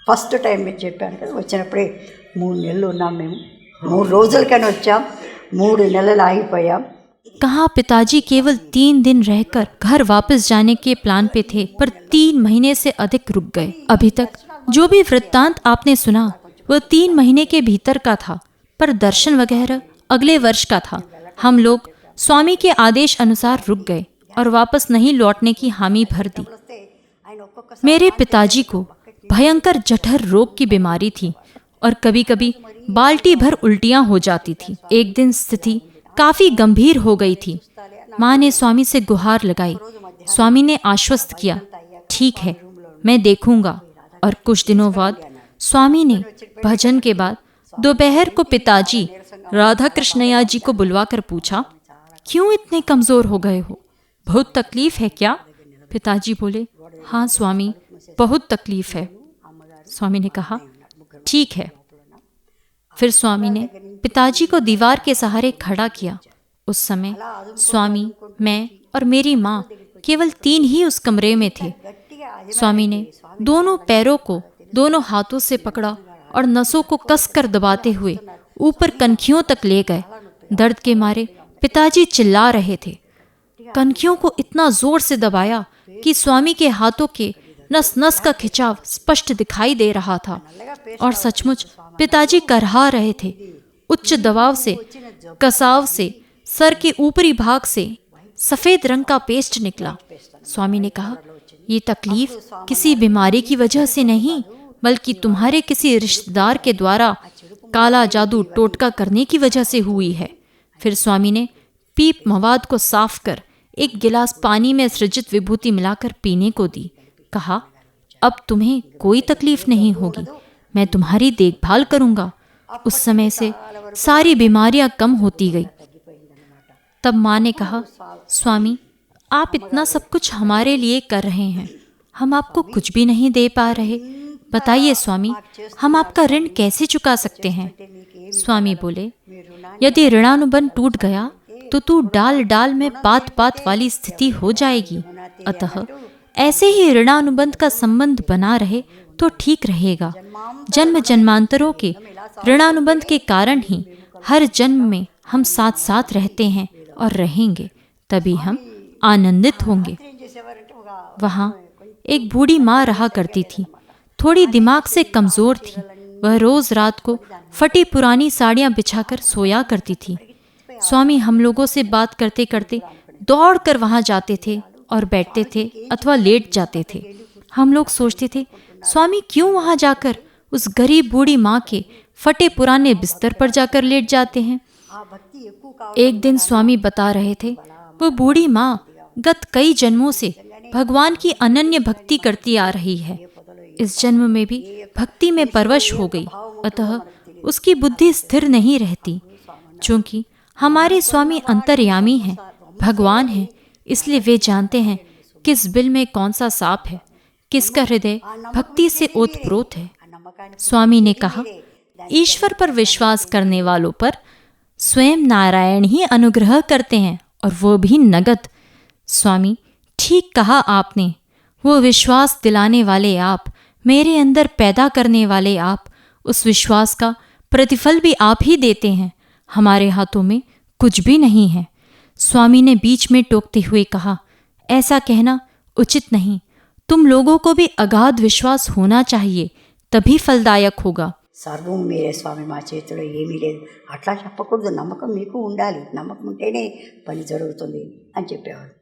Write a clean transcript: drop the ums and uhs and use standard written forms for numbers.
First time మీరు చెప్పాను కదా, వచ్చినప్పుడే 3 నెలలు ఉన్నాం మేము. 3 రోజులకని వచ్చాం, 3 నెలలు ఆగిపోయాం. कहा पिताजी केवल 3 दिन रहकर घर वापस जाने के प्लान पे थे, पर 3 महीने से अधिक रुक गए. अभी तक जो भी वृत्तांत आपने सुना वह 3 महीने के भीतर का था, पर दर्शन वगैरह अगले वर्ष का था. हम लोग स्वामी के आदेश अनुसार रुक गए और वापस नहीं लौटने की हामी भर दी. मेरे पिताजी को भयंकर जठर रोग की बीमारी थी और कभी कभी बाल्टी भर उल्टियां हो जाती थी. एक दिन स्थिति काफी गंभीर हो गई थी. माँ ने स्वामी से गुहार लगाई. स्वामी ने आश्वस्त किया, ठीक है, मैं देखूंगा. और कुछ दिनों बाद स्वामी ने भजन के बाद दोपहर को पिताजी राधा कृष्णया जी को बुलवाकर पूछा, क्यों इतने कमजोर हो गए हो? बहुत तकलीफ है क्या? पिताजी बोले, हाँ स्वामी, बहुत तकलीफ है. स्वामी ने कहा, ठीक है. फिर स्वामी ने पिताजी को दीवार के सहारे खड़ा किया. उस समय स्वामी, मैं और मेरी माँ केवल 3 ही उस कमरे में थे. स्वामी ने दोनों पैरों को दोनों हाथों से पकड़ा और नसों को कसकर दबाते हुए ऊपर कनखियों तक ले गए. दर्द के मारे पिताजी चिल्ला रहे थे. कनखियों को इतना जोर से दबाया कि स्वामी के हाथों के नस नस का खिंचाव स्पष्ट दिखाई दे रहा था. और सचमुच पिताजी करहा रहे थे. उच्च दबाव से, कसाव से सर के ऊपरी भाग से सफेद रंग का पेस्ट निकला. स्वामी ने कहा, ये तकलीफ किसी बीमारी की वजह से नहीं, बल्कि तुम्हारे किसी रिश्तेदार के द्वारा काला जादू टोटका करने की वजह से हुई है. फिर स्वामी ने पीप मवाद को साफ कर एक गिलास पानी में सृजित विभूति मिलाकर पीने को दी. कहा, अब तुम्हें कोई तकलीफ नहीं होगी, मैं तुम्हारी देखभाल करूंगा. उस समय से सारी बीमारियां कम होती गई. तब माँ ने कहा, स्वामी, आप इतना सब कुछ हमारे लिए कर रहे हैं, हम आपको कुछ भी नहीं दे पा रहे. बताइए स्वामी, हम आपका ऋण कैसे चुका सकते हैं? स्वामी बोले, यदि ऋणानुबंध टूट गया तो तू डाल डाल में पात पात वाली स्थिति हो जाएगी. अतः ऐसे ही ऋणानुबंध का संबंध बना रहे तो ठीक रहेगा. जन्म जन्मांतरों के ऋणानुबंध के कारण ही हर जन्म में हम साथ साथ रहते हैं और रहेंगे, तभी हम आनंदित होंगे. वहाँ एक बूढ़ी माँ रहा करती थी. थोड़ी दिमाग से कमजोर थी. वह रोज रात को फटी पुरानी साड़ियाँ बिछाकर सोया करती थी. स्वामी हम लोगों से बात करते करते दौड़कर वहाँ जाते थे और बैठते थे अथवा लेट जाते थे. हम लोग सोचते थे, स्वामी क्यों वहाँ जाकर उस गरीब बूढ़ी माँ के फटे पुराने बिस्तर पर जाकर लेट जाते हैं. एक दिन स्वामी बता रहे थे, वो बूढ़ी माँ गत कई जन्मों से भगवान की अनन्य भक्ति करती आ रही है. इस जन्म में भी भक्ति में परवश हो गई, अतः उसकी बुद्धि स्थिर नहीं रहती. चूंकि हमारे स्वामी अंतर्यामी हैं, भगवान हैं, इसलिए वे जानते हैं किस बिल में कौन सा सांप है, किसका हृदय भक्ति से ओतप्रोत है. स्वामी ने कहा, ईश्वर पर विश्वास करने वालों पर स्वयं नारायण ही अनुग्रह करते हैं, और वो भी नगद. स्वामी, ठीक कहा आपने. वो विश्वास दिलाने वाले आप, मेरे अंदर पैदा करने वाले आप, उस विश्वास का प्रतिफल भी आप ही देते हैं. हमारे हाथों में कुछ भी नहीं है. स्वामी ने बीच में टोकते हुए कहा, ऐसा कहना उचित नहीं. तुम लोगों को भी अगाध विश्वास होना चाहिए, तभी फलदायक होगा. సర్వం మీరే స్వామి, మా చేతిలో ఏమీ లేదు. అట్లా చెప్పకూడదు, నమ్మకం మీకు ఉండాలి. నమ్మకం ఉంటేనే పని జరుగుతుంది అని చెప్పేవాడు.